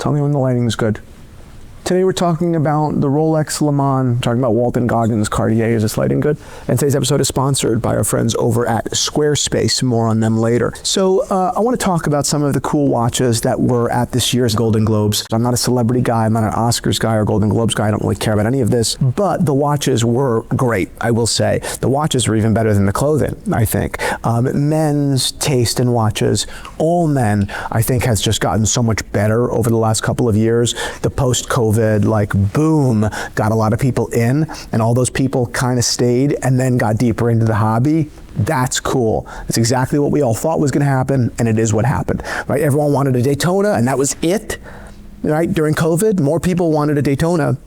Tell me when the lighting is good. Today we're talking about the Rolex Le Mans, talking about Walton Goggins Cartier. Is this lighting good? And today's episode is sponsored by our friends over at Squarespace. More on them later. So I want to talk about some of the cool watches that were at this year's Golden Globes. I'm not a celebrity guy, I'm not an Oscars guy or Golden Globes guy. I don't really care about any of this, but the watches were great, I will say. The watches were even better than the clothing, I think. Men's taste in watches, all men, I think, has just gotten so much better over the last couple of years. The post-COVID like boom got a lot of people in, and all those people kind of stayed and then got deeper into the hobby. That's cool. That's exactly what we all thought was going to happen, and it is what happened, right? Everyone wanted a Daytona, and that was it, right? During COVID, more people wanted a Daytona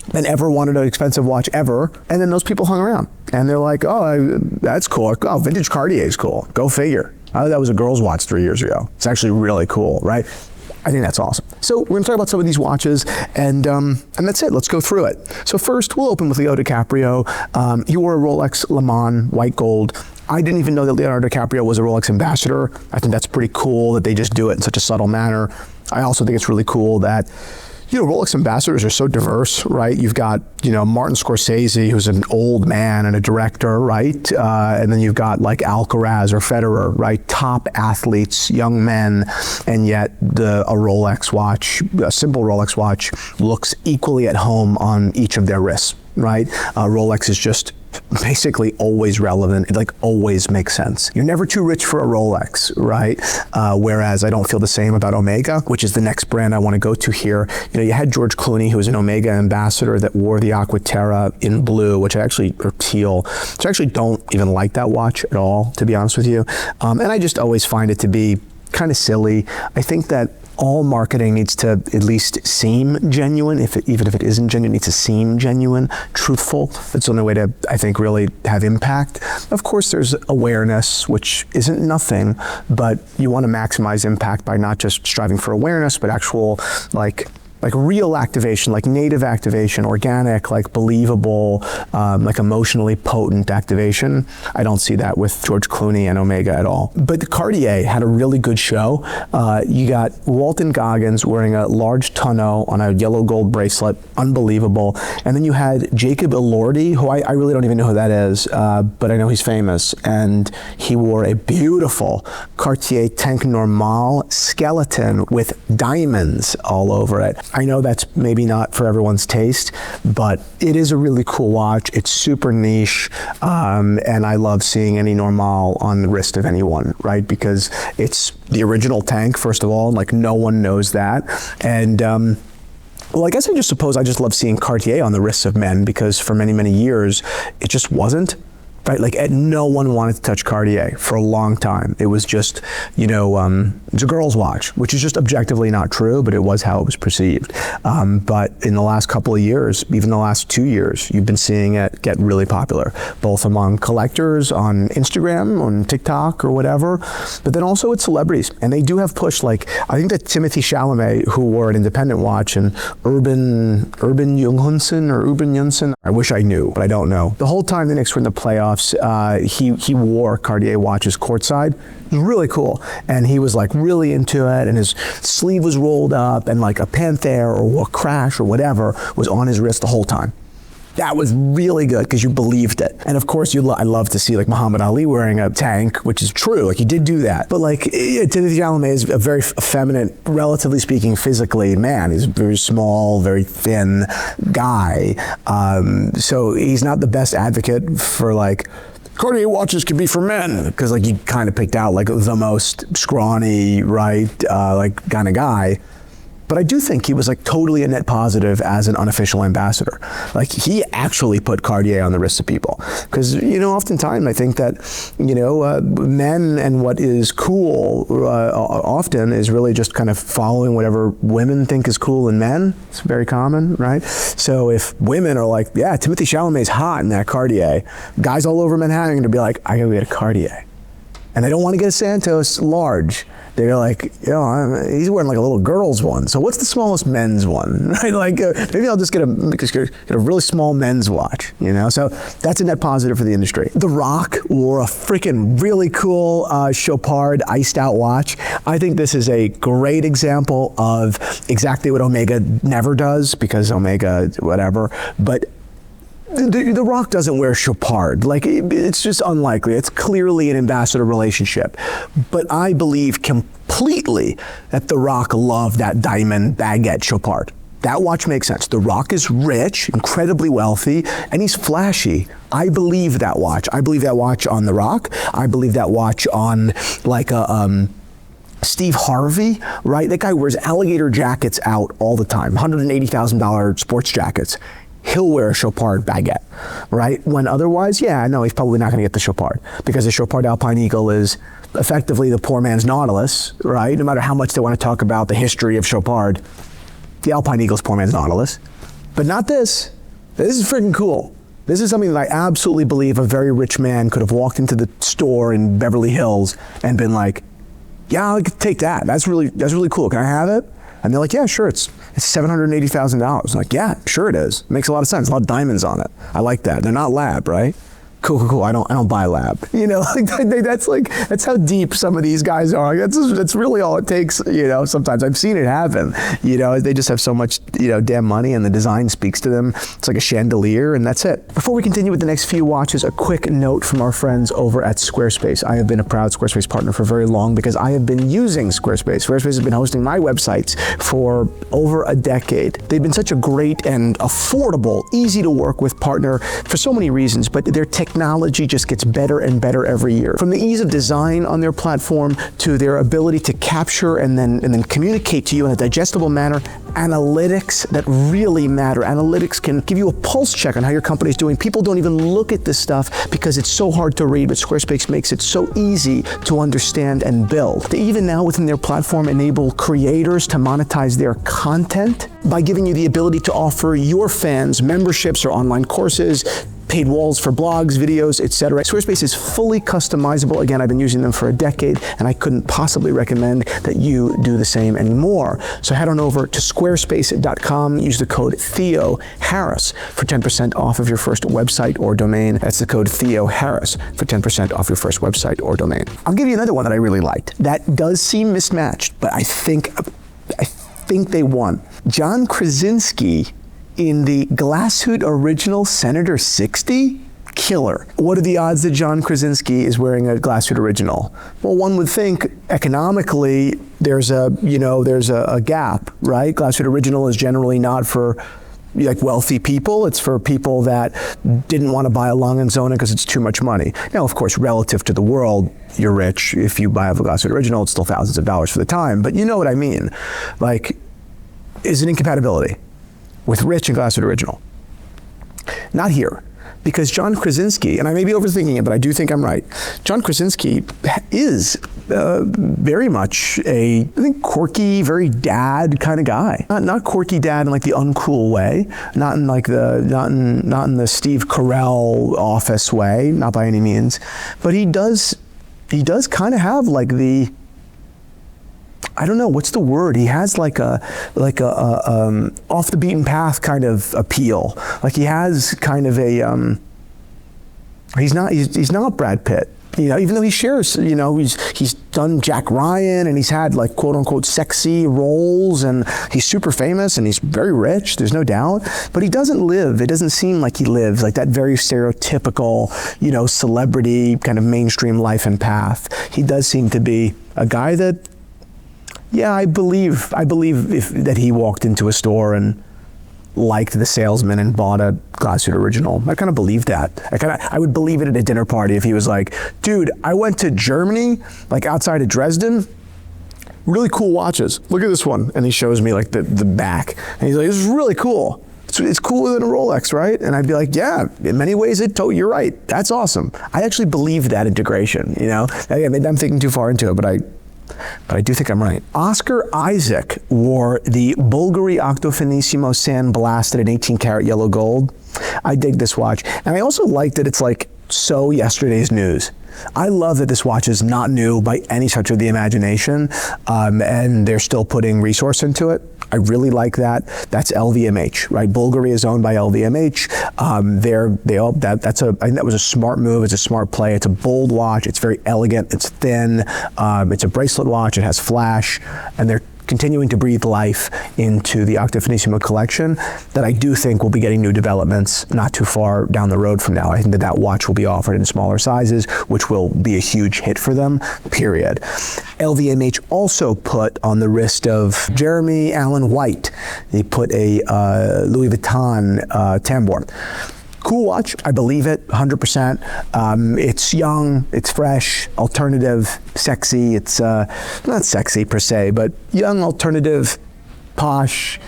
than ever wanted an expensive watch ever, and then those people hung around, and they're like, oh, that's cool. Oh, vintage Cartier is cool. Go figure. Oh, that was a girl's watch 3 years ago. It's actually really cool, right? I think that's awesome. So we're gonna talk about some of these watches, and that's it. Let's go through it. So first, we'll open with Leo DiCaprio. He wore a Rolex Le Mans white gold. I didn't even know that Leonardo DiCaprio was a Rolex ambassador. I think that's pretty cool that they just do it in such a subtle manner. I also think it's really cool that, you know, Rolex ambassadors are so diverse, right? You've got, you know, Martin Scorsese, who's an old man and a director, right? And then you've got like Alcaraz or Federer, right? Top athletes, young men, and yet a Rolex watch, a simple Rolex watch, looks equally at home on each of their wrists, right? Rolex is just basically always relevant. It like always makes sense. You're never too rich for a Rolex, right? Whereas I don't feel the same about Omega, which is the next brand I want to go to here. You know, you had George Clooney, who was an Omega ambassador that wore the Aquaterra in blue, or teal, which I actually don't even like that watch at all, to be honest with you. And I just always find it to be kind of silly. I think that all marketing needs to at least seem genuine, even if it isn't genuine, it needs to seem genuine, truthful. That's the only way to, I think, really have impact. Of course, there's awareness, which isn't nothing, but you want to maximize impact by not just striving for awareness, but actual, like real activation, like native activation, organic, like believable, like emotionally potent activation. I don't see that with George Clooney and Omega at all. But the Cartier had a really good show. You got Walton Goggins wearing a large tonneau on a yellow gold bracelet, unbelievable. And then you had Jacob Elordi, who I really don't even know who that is, but I know he's famous. And he wore a beautiful Cartier Tank Normal skeleton with diamonds all over it. I know that's maybe not for everyone's taste, but it is a really cool watch. It's super niche, and I love seeing any Normal on the wrist of anyone, right? Because it's the original tank, first of all, and like no one knows that. And well, I guess I just love seeing Cartier on the wrists of men, because for many, many years, it just wasn't. Right, like no one wanted to touch Cartier for a long time. It was just, you know, it's a girl's watch, which is just objectively not true, but it was how it was perceived. But in the last couple of years, even the last 2 years, you've been seeing it get really popular, both among collectors on Instagram, on TikTok or whatever, but then also with celebrities. And they do have push, like, I think that Timothy Chalamet, who wore an independent watch, and Urban Junsen, I wish I knew, but I don't know. The whole time the Knicks were in the playoffs, he wore Cartier watches courtside. It was really cool, and he was like really into it, and his sleeve was rolled up, and like a Panther or a Crash or whatever was on his wrist the whole time. That was really good because you believed it. And of course, I love to see like Muhammad Ali wearing a tank, which is true. Like he did do that. But like Timothy Chalamet is a very effeminate, relatively speaking, physically man. He's a very small, very thin guy. So he's not the best advocate for like, Cartier watches can be for men, because like you kind of picked out like the most scrawny, right, like kind of guy. But I do think he was like totally a net positive as an unofficial ambassador. Like he actually put Cartier on the wrists of people. Because, you know, oftentimes I think that, you know, men and what is cool often is really just kind of following whatever women think is cool in men. It's very common, right? So if women are like, yeah, Timothy Chalamet's hot in that Cartier, guys all over Manhattan are gonna be like, I gotta get a Cartier. and they don't want to get a Santos large. They're like, he's wearing like a little girl's one. So what's the smallest men's one? Right? Like maybe I'll just get a really small men's watch. So that's a net positive for the industry. The Rock wore a freaking really cool Chopard iced out watch. I think this is a great example of exactly what Omega never does, because Omega whatever, but the Rock doesn't wear Chopard. Like, it's just unlikely. It's clearly an ambassador relationship. But I believe completely that The Rock loved that diamond baguette Chopard. That watch makes sense. The Rock is rich, incredibly wealthy, and he's flashy. I believe that watch. I believe that watch on The Rock. I believe that watch on like a Steve Harvey, right? That guy wears alligator jackets out all the time, $180,000 sports jackets. He'll wear a Chopard baguette, right? When otherwise, he's probably not gonna get the Chopard, because the Chopard Alpine Eagle is effectively the poor man's Nautilus, right? No matter how much they wanna talk about the history of Chopard, the Alpine Eagle is poor man's Nautilus. But not this. This is freaking cool. This is something that I absolutely believe a very rich man could have walked into the store in Beverly Hills and been like, yeah, I could take that. That's really cool. Can I have it? And they're like, yeah, sure, it's $780,000. I'm like, yeah, sure it is. Makes a lot of sense. A lot of diamonds on it. I like that. They're not lab, right? Cool. I don't buy lab. That's how deep some of these guys are. That's really all it takes. Sometimes I've seen it happen. They just have so much damn money, and the design speaks to them. It's like a chandelier, and that's it. Before we continue with the next few watches, a quick note from our friends over at Squarespace. I have been a proud Squarespace partner for very long, because I have been using Squarespace. Squarespace has been hosting my websites for over a decade. They've been such a great and affordable, easy to work with partner for so many reasons, but their technology just gets better and better every year. From the ease of design on their platform to their ability to capture and then communicate to you in a digestible manner, analytics that really matter. Analytics can give you a pulse check on how your company is doing. People don't even look at this stuff because it's so hard to read, but Squarespace makes it so easy to understand and build. They even now within their platform enable creators to monetize their content by giving you the ability to offer your fans memberships or online courses, paid walls for blogs, videos, etc. Squarespace is fully customizable. Again, I've been using them for a decade, and I couldn't possibly recommend that you do the same anymore. So head on over to squarespace.com, use the code Theo Harris for 10% off of your first website or domain. That's the code Theo Harris for 10% off your first website or domain. I'll give you another one that I really liked. That does seem mismatched, but I think they won. John Krasinski in the Glasshutte Original Senator 60? Killer. What are the odds that John Krasinski is wearing a Glasshutte Original? Well, one would think economically there's a gap, right? Glasshutte Original is generally not for like wealthy people. It's for people that didn't want to buy a Long & Zona because it's too much money. Now, of course, relative to the world, you're rich. If you buy a Glasshutte Original, it's still thousands of dollars for the time. But you know what I mean. Like, is an incompatibility with rich and Glasshutte Original. Not here, because John Krasinski, and I may be overthinking it, but I do think I'm right. John Krasinski is very much I think quirky, very dad kind of guy. Not quirky dad in like the uncool way, not in the Steve Carell office way, not by any means, but he does kind of have like the, I don't know, what's the word? He has like a off the beaten path kind of appeal. Like he has kind of a he's not Brad Pitt. Even though he shares, he's done Jack Ryan and he's had like quote unquote sexy roles and he's super famous and he's very rich, there's no doubt, but it doesn't seem like he lives like that very stereotypical, celebrity kind of mainstream life and path. He does seem to be a guy that, yeah, I believe that he walked into a store and liked the salesman and bought a Glasshutte Original. I kind of believe that. I would believe it at a dinner party if he was like, dude, I went to Germany, like outside of Dresden, really cool watches. Look at this one. And he shows me like the back. And he's like, this is really cool. It's cooler than a Rolex, right? And I'd be like, yeah, in many ways, you're right. That's awesome. I actually believe that integration, Maybe I'm thinking too far into it, but I do think I'm right. Oscar Isaac wore the Bulgari Octofinissimo San Blasted in 18 karat yellow gold. I dig this watch. And I also like that it's like so yesterday's news. I love that this watch is not new by any stretch of the imagination, and they're still putting resource into it. I really like that. That's LVMH, right? Bulgari is owned by LVMH. I think that was a smart move. It's a smart play. It's a bold watch. It's very elegant. It's thin. It's a bracelet watch. It has flash, and they're continuing to breathe life into the Octa Finissimo collection that I do think will be getting new developments not too far down the road from now. I think that watch will be offered in smaller sizes, which will be a huge hit for them, period. LVMH also put on the wrist of Jeremy Allen White, they put a Louis Vuitton tambour. Cool watch, I believe it, 100%. It's young, it's fresh, alternative, sexy. It's not sexy per se, but young, alternative, posh.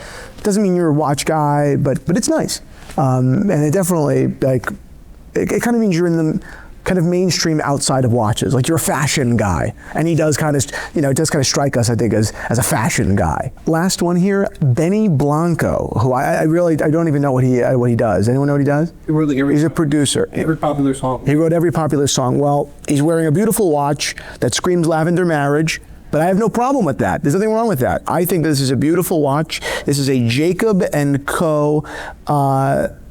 Doesn't mean you're a watch guy, but it's nice. And it definitely, like, it kind of means you're in the kind of mainstream outside of watches, like you're a fashion guy. And he does kind of, it does kind of strike us, I think, as a fashion guy. Last one here, Benny Blanco, who I don't even know what he does. Anyone know what he does? He's a producer. Every popular song. He wrote every popular song. Well, he's wearing a beautiful watch that screams lavender marriage, but I have no problem with that. There's nothing wrong with that. I think this is a beautiful watch. This is a Jacob and Co,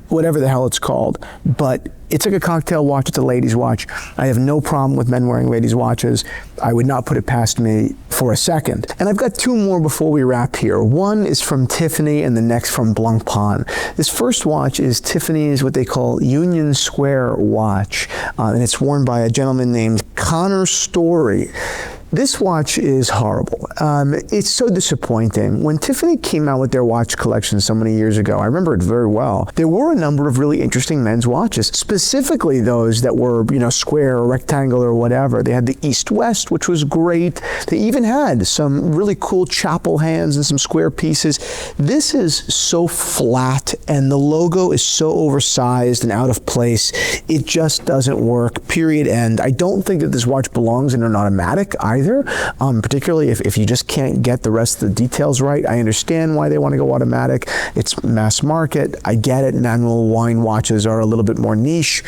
whatever the hell it's called, but it's like a cocktail watch. It's a ladies' watch. I have no problem with men wearing ladies' watches. I would not put it past me for a second. And I've got two more before we wrap here. One is from Tiffany and the next from Blancpain. This first watch is Tiffany's what they call Union Square watch, and it's worn by a gentleman named Connor Story. This watch is horrible. It's so disappointing. When Tiffany came out with their watch collection so many years ago, I remember it very well, there were a number of really interesting men's watches, specifically those that were, square or rectangular or whatever. They had the East-West, which was great. They even had some really cool chapel hands and some square pieces. This is so flat, and the logo is so oversized and out of place. It just doesn't work, period, end. I don't think that this watch belongs in an automatic either. Particularly if you just can't get the rest of the details right. I understand why they want to go automatic. It's mass market. I get it. Manual wine watches are a little bit more niche.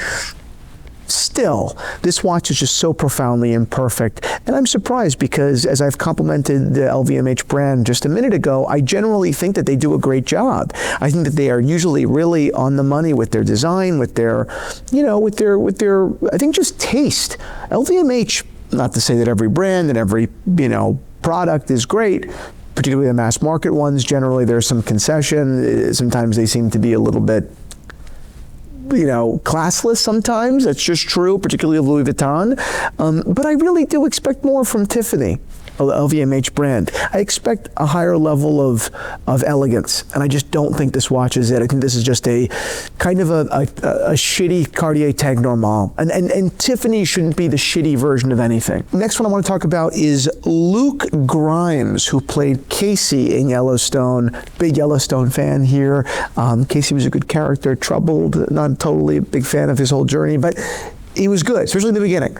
Still, this watch is just so profoundly imperfect. And I'm surprised because as I've complimented the LVMH brand just a minute ago, I generally think that they do a great job. I think that they are usually really on the money with their design, with their, I think just taste. LVMH, not to say that every brand and every, product is great, particularly the mass market ones. Generally, there's some concession. Sometimes they seem to be a little bit, classless sometimes. That's just true, particularly of Louis Vuitton. But I really do expect more from Tiffany, LVMH brand. I expect a higher level of elegance, and I just don't think this watch is it. I think this is just a kind of a shitty Cartier Tag Normal, and Tiffany shouldn't be the shitty version of anything. Next one I want to talk about is Luke Grimes, who played Casey in Yellowstone. Big Yellowstone fan here. Casey was a good character, troubled, not totally a big fan of his whole journey, but he was good, especially in the beginning.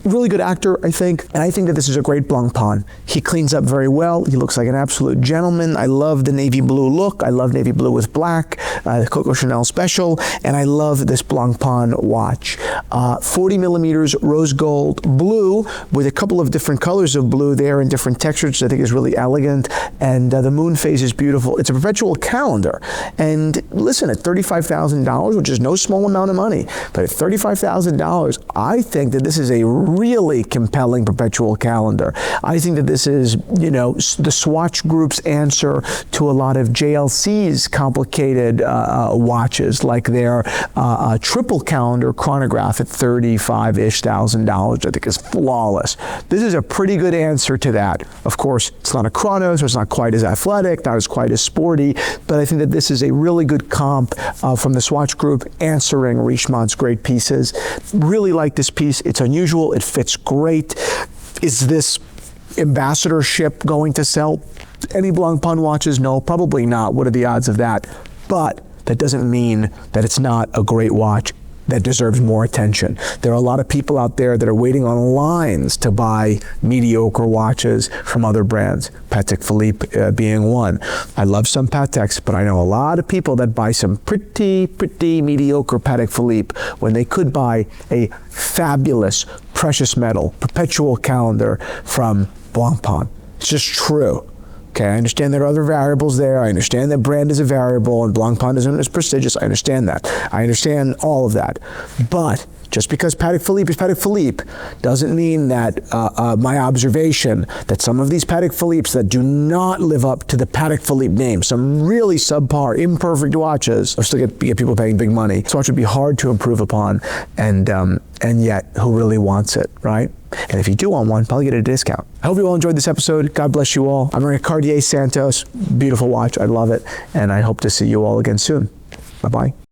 Really good actor, I think. And I think that this is a great Blancpain. He cleans up very well. He looks like an absolute gentleman. I love the navy blue look. I love navy blue with black, Coco Chanel special. And I love this Blancpain watch. 40 millimeters rose gold blue with a couple of different colors of blue there and different textures, which I think is really elegant. And the moon phase is beautiful. It's a perpetual calendar. And listen, at $35,000, which is no small amount of money, but at $35,000, I think that this is a really compelling perpetual calendar. I think that this is, the Swatch Group's answer to a lot of JLC's complicated watches, like their triple calendar chronograph at $35,000-ish. I think is flawless. This is a pretty good answer to that. Of course, it's not a chrono, so it's not quite as athletic, not as quite as sporty, but I think that this is a really good comp from the Swatch Group answering Richemont's great pieces. Really like this piece. It's unusual. It fits great. Is this ambassadorship going to sell any Blancpain watches? No, probably not. What are the odds of that? But that doesn't mean that it's not a great watch. that deserves more attention. There are a lot of people out there that are waiting on lines to buy mediocre watches from other brands, Patek Philippe being one. I love some Pateks, but I know a lot of people that buy some pretty mediocre Patek Philippe when they could buy a fabulous precious metal Perpetual calendar from Blancpain. It's just true. Okay, I understand there are other variables there. I understand that brand is a variable and Blancpain isn't as prestigious. I understand that. I understand all of that. But just because Patek Philippe is Patek Philippe doesn't mean that my observation that some of these Patek Philippes that do not live up to the Patek Philippe name, some really subpar, imperfect watches, or still get people paying big money. This watch would be hard to improve upon, and yet, who really wants it, right? And if you do want one, probably get a discount. I hope you all enjoyed this episode. God bless you all. I'm wearing a Cartier Santos. Beautiful watch. I love it. And I hope to see you all again soon. Bye-bye.